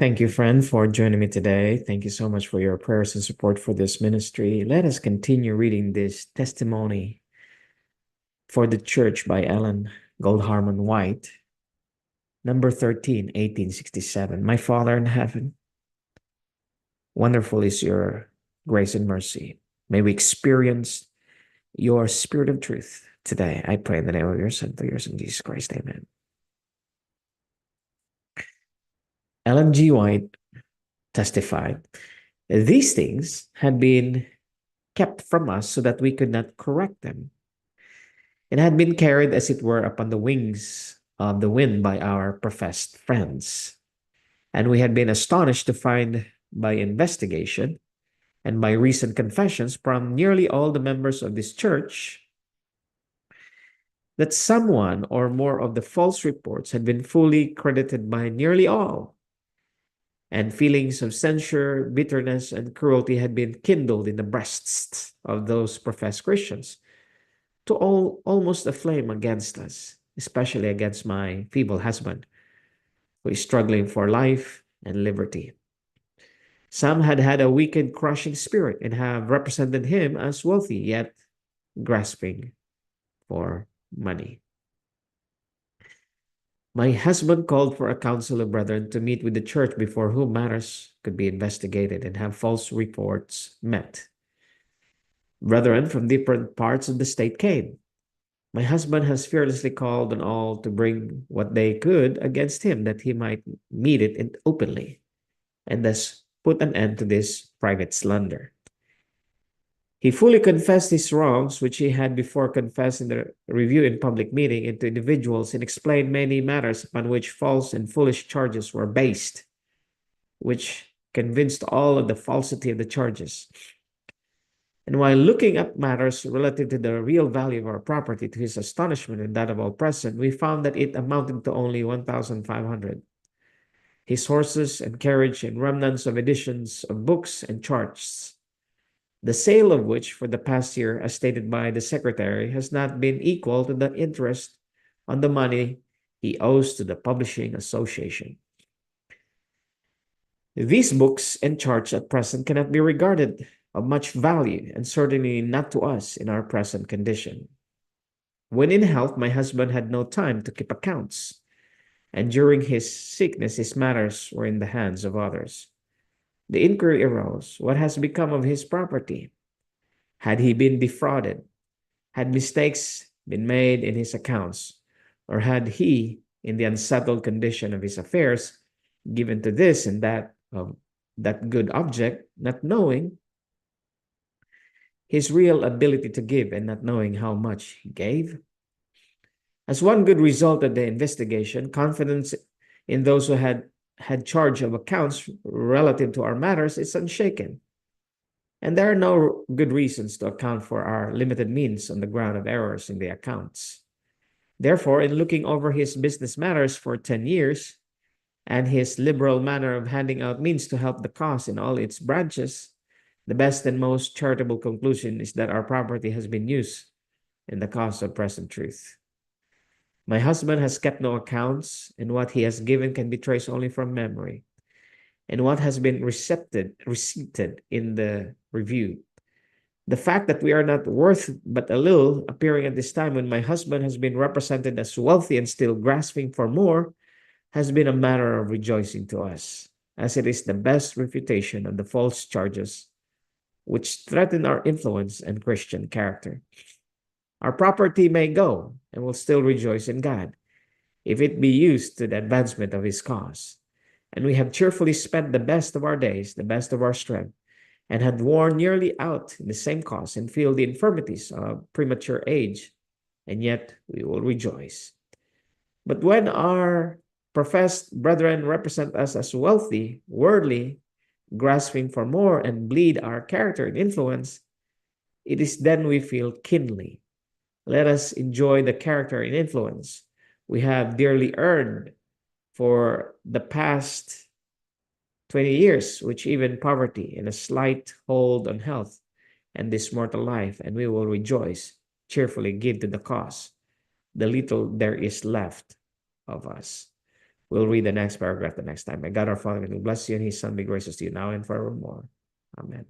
Thank you, friend, for joining me today. Thank you so much for your prayers and support for this ministry. Let us continue reading this testimony for the church by Ellen Goldharman White, number 13, 1867. My Father in heaven, wonderful is your grace and mercy. May we experience your spirit of truth today. I pray in the name of your Son, through your Son, Jesus Christ. Amen. Ellen G. White testified, these things had been kept from us so that we could not correct them. It had been carried, as it were, upon the wings of the wind by our professed friends. And we had been astonished to find by investigation and by recent confessions from nearly all the members of this church that someone or more of the false reports had been fully credited by nearly all, and feelings of censure, bitterness, and cruelty had been kindled in the breasts of those professed Christians to almost a flame against us, especially against my feeble husband, who is struggling for life and liberty. Some had had a wicked, crushing spirit and have represented him as wealthy, yet grasping for money. My husband called for a council of brethren to meet with the church before whom matters could be investigated and have false reports met. Brethren from different parts of the state came. My husband has fearlessly called on all to bring what they could against him, that he might meet it openly, and thus put an end to this private slander. He fully confessed his wrongs, which he had before confessed in the review in public meeting, into individuals, and explained many matters upon which false and foolish charges were based, which convinced all of the falsity of the charges. And while looking up matters relative to the real value of our property, to his astonishment and that of all present, we found that it amounted to only 1,500. His horses and carriage and remnants of editions of books and charts, the sale of which for the past year, as stated by the secretary, has not been equal to the interest on the money he owes to the Publishing Association. These books and charts at present cannot be regarded of much value, and certainly not to us in our present condition. When in health, my husband had no time to keep accounts, and during his sickness, his matters were in the hands of others. The inquiry arose, what has become of his property? Had he been defrauded? Had mistakes been made in his accounts? Or had he, in the unsettled condition of his affairs, given to this and that of that good object, not knowing his real ability to give and not knowing how much he gave? As one good result of the investigation, confidence in those who had charge of accounts relative to our matters is unshaken. And there are no good reasons to account for our limited means on the ground of errors in the accounts. Therefore, in looking over his business matters for 10 years, and his liberal manner of handing out means to help the cause in all its branches, the best and most charitable conclusion is that our property has been used in the cause of present truth. My husband has kept no accounts, and what he has given can be traced only from memory. And what has been receipted in the review. The fact that we are not worth but a little, appearing at this time when my husband has been represented as wealthy and still grasping for more, has been a matter of rejoicing to us, as it is the best refutation of the false charges which threaten our influence and Christian character. Our property may go, and will still rejoice in God, if it be used to the advancement of his cause. And we have cheerfully spent the best of our days, the best of our strength, and had worn nearly out in the same cause, and feel the infirmities of premature age, and yet we will rejoice. But when our professed brethren represent us as wealthy, worldly, grasping for more, and bleed our character and influence, it is then we feel keenly. Let us enjoy the character and influence we have dearly earned for the past 20 years, which even poverty and a slight hold on health and this mortal life, and we will rejoice, cheerfully give to the cause the little there is left of us. We'll read the next paragraph the next time. May God our Father bless you, and His Son be gracious to you now and forevermore. Amen.